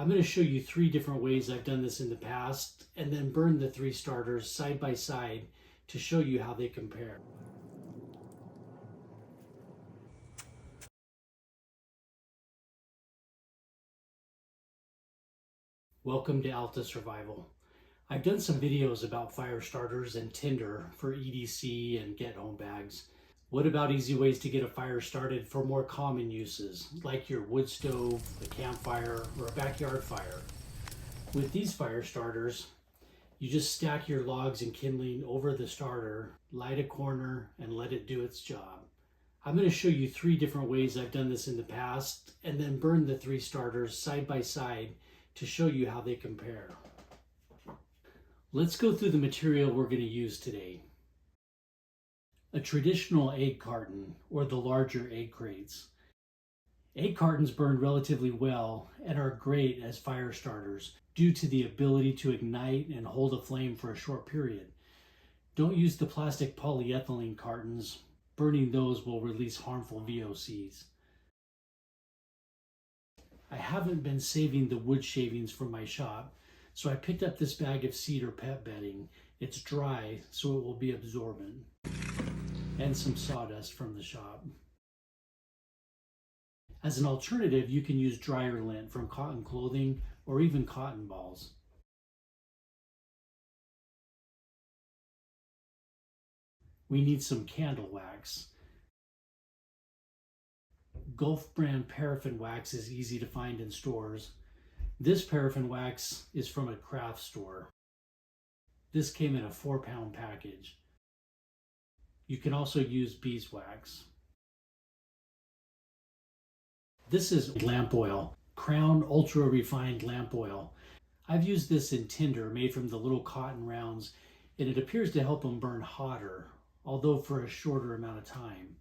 I'm going to show you 3 different ways I've done this in the past, and then burn the 3 starters side by side to show you how they compare. Welcome to Alta Survival. I've done some videos about fire starters and tinder for EDC and get home bags. What about easy ways to get a fire started for more common uses, like your wood stove, a campfire, or a backyard fire? With these fire starters, you just stack your logs and kindling over the starter, light a corner, and let it do its job. I'm going to show you 3 different ways I've done this in the past, and then burn the 3 starters side by side to show you how they compare. Let's go through the material we're going to use today. A traditional egg carton, or the larger egg crates. Egg cartons burn relatively well and are great as fire starters due to the ability to ignite and hold a flame for a short period. Don't use the plastic polyethylene cartons. Burning those will release harmful VOCs. I haven't been saving the wood shavings from my shop, so I picked up this bag of cedar pet bedding. It's dry, so it will be absorbent. And some sawdust from the shop. As an alternative, you can use dryer lint from cotton clothing or even cotton balls. We need some candle wax. Gulf brand paraffin wax is easy to find in stores. This paraffin wax is from a craft store. This came in a 4-pound package. You can also use beeswax. This is lamp oil, Crown Ultra Refined Lamp Oil. I've used this in tinder made from the little cotton rounds, and it appears to help them burn hotter, although for a shorter amount of time.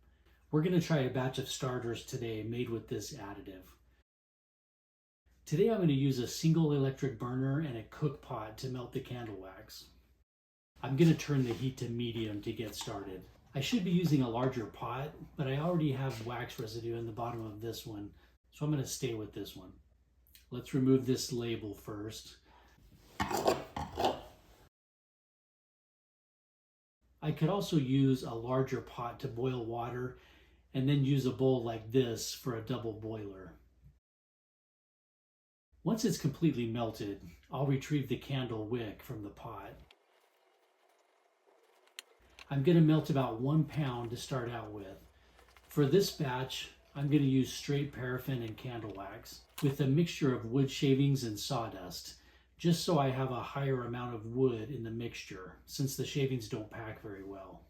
We're going to try a batch of starters today made with this additive. Today I'm going to use a single electric burner and a cook pot to melt the candle wax. I'm going to turn the heat to medium to get started. I should be using a larger pot, but I already have wax residue in the bottom of this one, so I'm going to stay with this one. Let's remove this label first. I could also use a larger pot to boil water and then use a bowl like this for a double boiler. Once it's completely melted, I'll retrieve the candle wick from the pot. I'm going to melt about 1 pound to start out with. For this batch, I'm going to use straight paraffin and candle wax with a mixture of wood shavings and sawdust, just so I have a higher amount of wood in the mixture, since the shavings don't pack very well.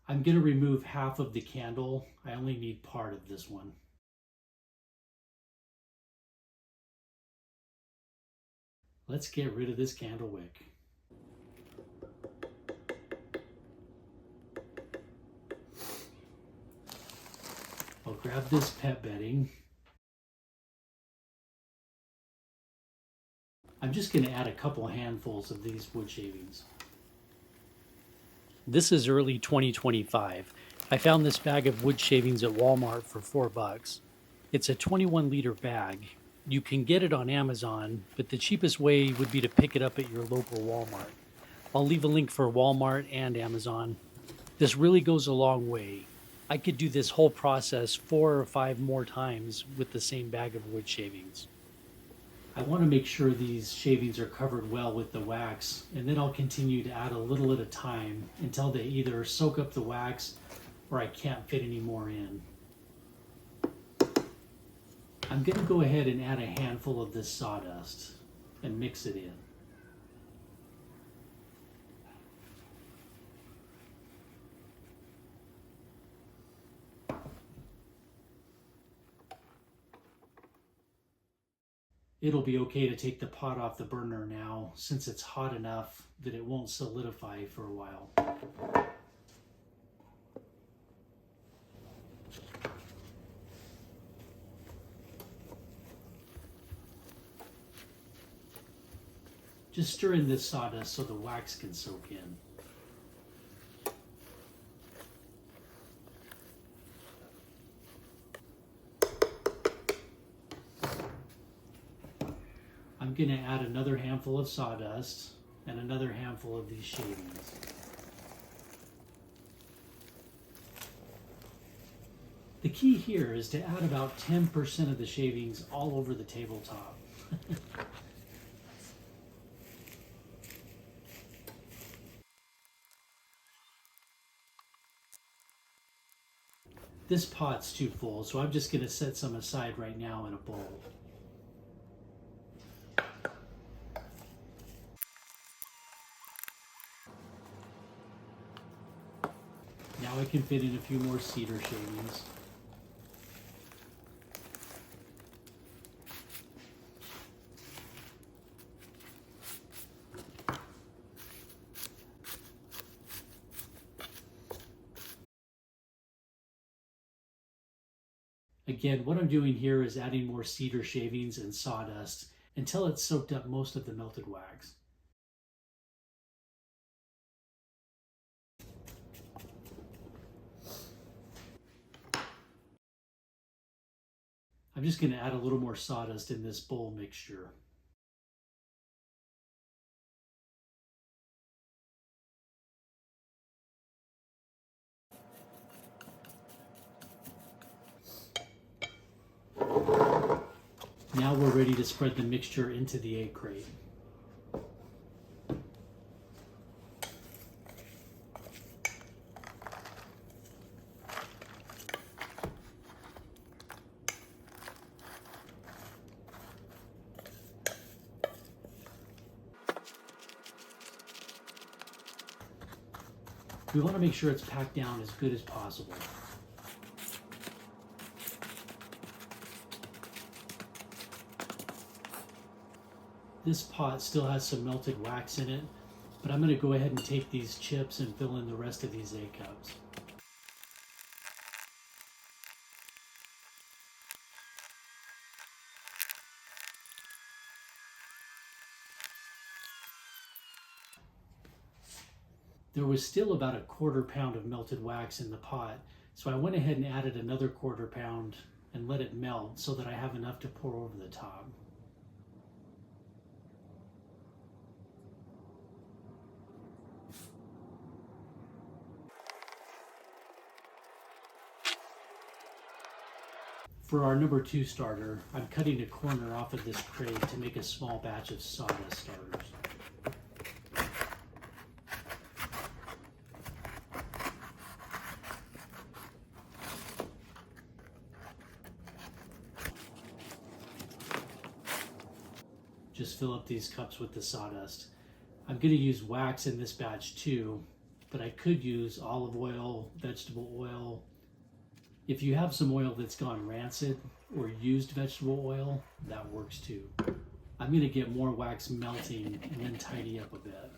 I'm going to remove half of the candle. I only need part of this one. Let's get rid of this candle wick. I'll grab this pet bedding. I'm just going to add a couple handfuls of these wood shavings. This is early 2025. I found this bag of wood shavings at Walmart for $4. It's a 21-liter bag. You can get it on Amazon, but the cheapest way would be to pick it up at your local Walmart. I'll leave a link for Walmart and Amazon. This really goes a long way. I could do this whole process 4 or 5 more times with the same bag of wood shavings. I want to make sure these shavings are covered well with the wax, and then I'll continue to add a little at a time until they either soak up the wax or I can't fit any more in. I'm going to go ahead and add a handful of this sawdust and mix it in. It'll be okay to take the pot off the burner now, since it's hot enough that it won't solidify for a while. Just stir in this sawdust so the wax can soak in. I'm going to add another handful of sawdust and another handful of these shavings. The key here is to add about 10% of the shavings all over the tabletop. This pot's too full, so I'm just going to set some aside right now in a bowl. Now I can fit in a few more cedar shavings. Again, what I'm doing here is adding more cedar shavings and sawdust until it's soaked up most of the melted wax. I'm just going to add a little more sawdust in this bowl mixture. Now we're ready to spread the mixture into the egg crate. We want to make sure it's packed down as good as possible. This pot still has some melted wax in it, but I'm going to go ahead and take these chips and fill in the rest of these egg cups. There was still about a quarter pound of melted wax in the pot, so I went ahead and added another quarter pound and let it melt so that I have enough to pour over the top. For our number 2 starter, I'm cutting a corner off of this crate to make a small batch of sawdust starters. Just fill up these cups with the sawdust. I'm going to use wax in this batch too, but I could use olive oil, vegetable oil. If you have some oil that's gone rancid or used vegetable oil, that works too. I'm going to get more wax melting and then tidy up a bit.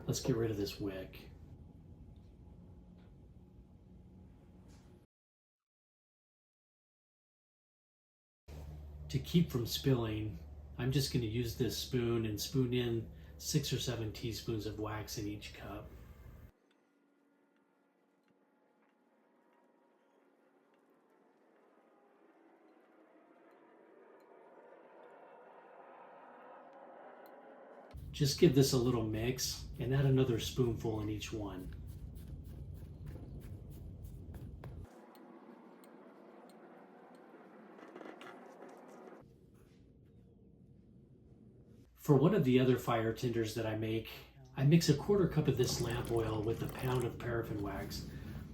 Let's get rid of this wick. To keep from spilling, I'm just going to use this spoon and spoon in 6 or 7 teaspoons of wax in each cup. Just give this a little mix and add another spoonful in each one. For one of the other fire tenders that I make, I mix a quarter cup of this lamp oil with a pound of paraffin wax.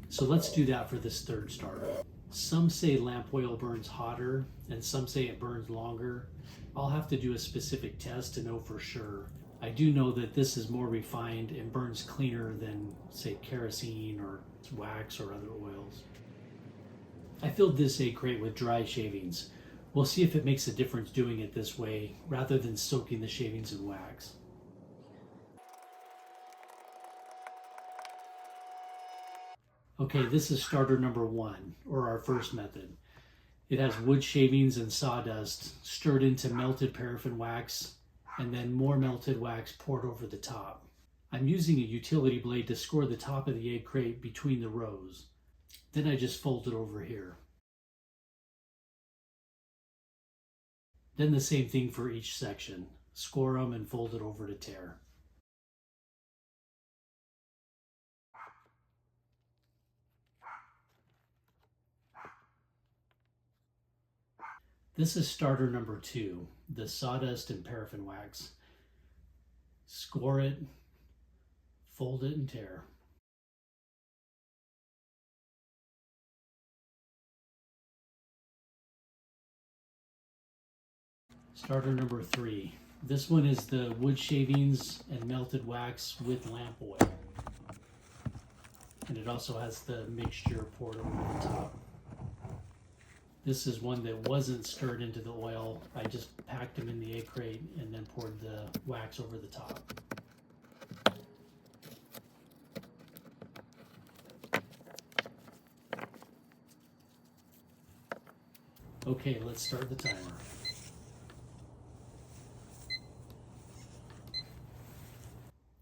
So let's do that for this third starter. Some say lamp oil burns hotter and some say it burns longer. I'll have to do a specific test to know for sure. I do know that this is more refined and burns cleaner than, say, kerosene or wax or other oils. I filled this egg crate with dry shavings. We'll see if it makes a difference doing it this way rather than soaking the shavings in wax. Okay, this is starter number 1, or our first method. It has wood shavings and sawdust stirred into melted paraffin wax and then more melted wax poured over the top. I'm using a utility blade to score the top of the egg crate between the rows. Then I just fold it over here. Then the same thing for each section. Score them and fold it over to tear. This is starter number 2, the sawdust and paraffin wax. Score it, fold it, and tear. Starter number 3. This one is the wood shavings and melted wax with lamp oil. And it also has the mixture poured over the top. This is one that wasn't stirred into the oil. I just packed them in the egg crate and then poured the wax over the top. Okay, let's start the timer.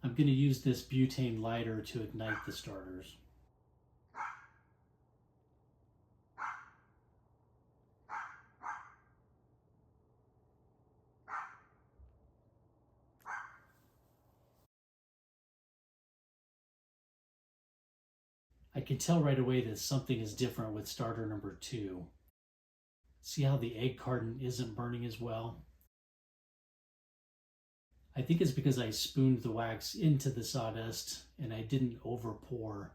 I'm going to use this butane lighter to ignite the starters. I can tell right away that something is different with starter number 2. See how the egg carton isn't burning as well? I think it's because I spooned the wax into the sawdust and I didn't over pour.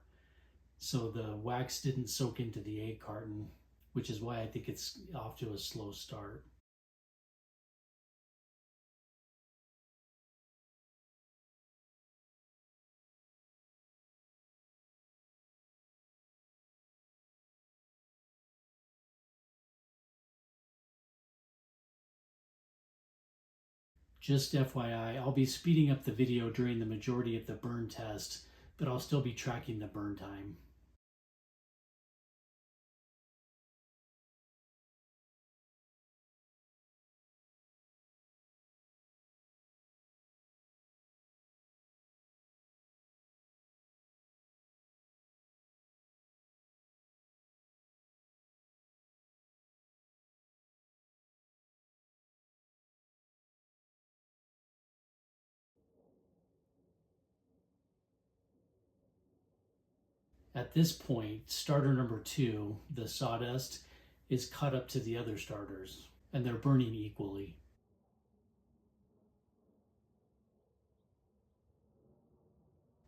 So the wax didn't soak into the egg carton, which is why I think it's off to a slow start. Just FYI, I'll be speeding up the video during the majority of the burn test, but I'll still be tracking the burn time. At this point, starter number 2, the sawdust, is cut up to the other starters, and they're burning equally.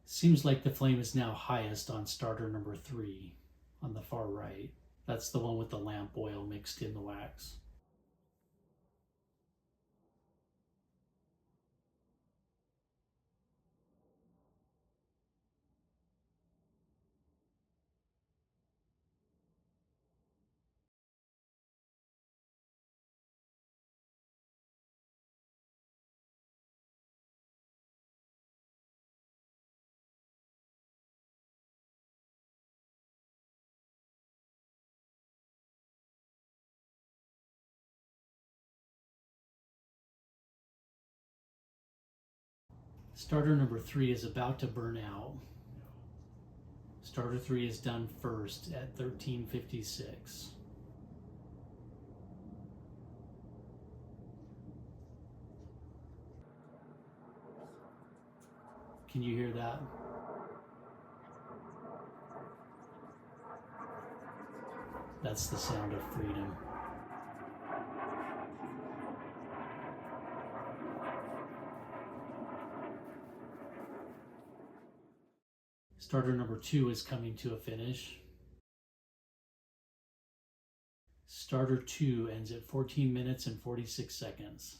Seems like the flame is now highest on starter number 3, on the far right. That's the one with the lamp oil mixed in the wax. Starter number 3 is about to burn out. Starter 3 is done first at 1356. Can you hear that? That's the sound of freedom. Starter number 2 is coming to a finish. Starter 2 ends at 14 minutes and 46 seconds.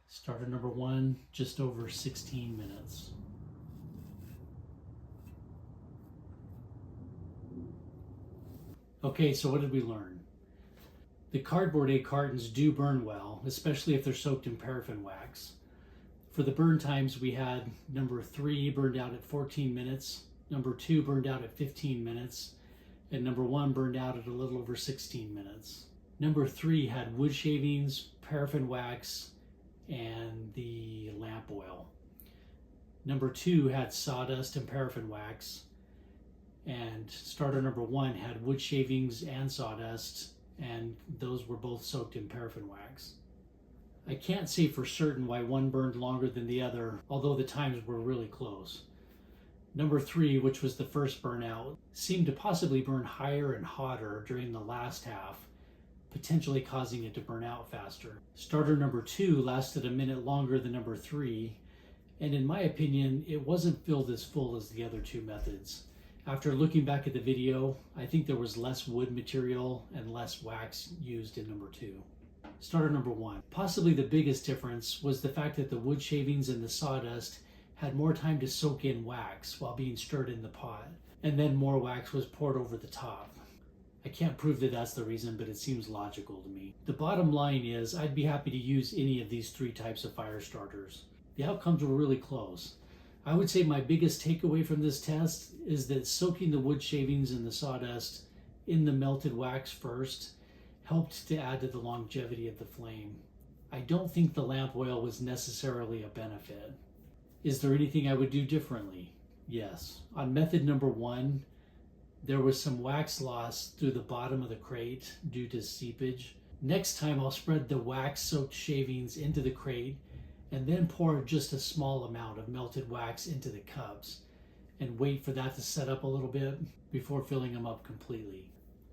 Starter number 1, just over 16 minutes. Okay, so what did we learn? The cardboard egg cartons do burn well, especially if they're soaked in paraffin wax. For the burn times, we had number 3 burned out at 14 minutes, number 2 burned out at 15 minutes, and number 1 burned out at a little over 16 minutes. Number 3 had wood shavings, paraffin wax, and the lamp oil. Number 2 had sawdust and paraffin wax, and starter number 1 had wood shavings and sawdust, and those were both soaked in paraffin wax. I can't say for certain why one burned longer than the other, although the times were really close. Number 3, which was the first burnout, seemed to possibly burn higher and hotter during the last half, potentially causing it to burn out faster. Starter number 2 lasted a minute longer than number 3, and in my opinion, it wasn't filled as full as the other 2 methods. After looking back at the video, I think there was less wood material and less wax used in number 2. Starter number 1. Possibly the biggest difference was the fact that the wood shavings and the sawdust had more time to soak in wax while being stirred in the pot, and then more wax was poured over the top. I can't prove that that's the reason, but it seems logical to me. The bottom line is I'd be happy to use any of these 3 types of fire starters. The outcomes were really close. I would say my biggest takeaway from this test is that soaking the wood shavings and the sawdust in the melted wax first helped to add to the longevity of the flame. I don't think the lamp oil was necessarily a benefit. Is there anything I would do differently? Yes. On method number 1, there was some wax loss through the bottom of the crate due to seepage. Next time I'll spread the wax-soaked shavings into the crate and then pour just a small amount of melted wax into the cups and wait for that to set up a little bit before filling them up completely.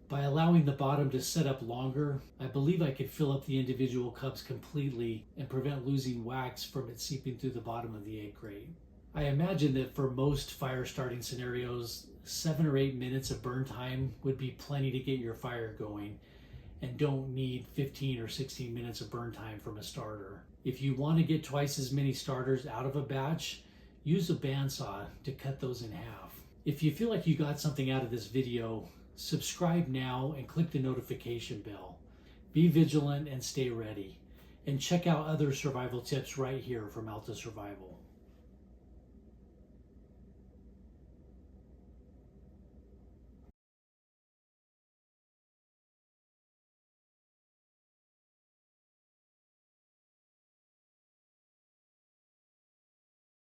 By allowing the bottom to set up longer, I believe I could fill up the individual cups completely and prevent losing wax from it seeping through the bottom of the egg crate. I imagine that for most fire starting scenarios, 7 or 8 minutes of burn time would be plenty to get your fire going, and don't need 15 or 16 minutes of burn time from a starter. If you want to get twice as many starters out of a batch, use a bandsaw to cut those in half. If you feel like you got something out of this video, subscribe now and click the notification bell. Be vigilant and stay ready. And check out other survival tips right here from Alta Survival.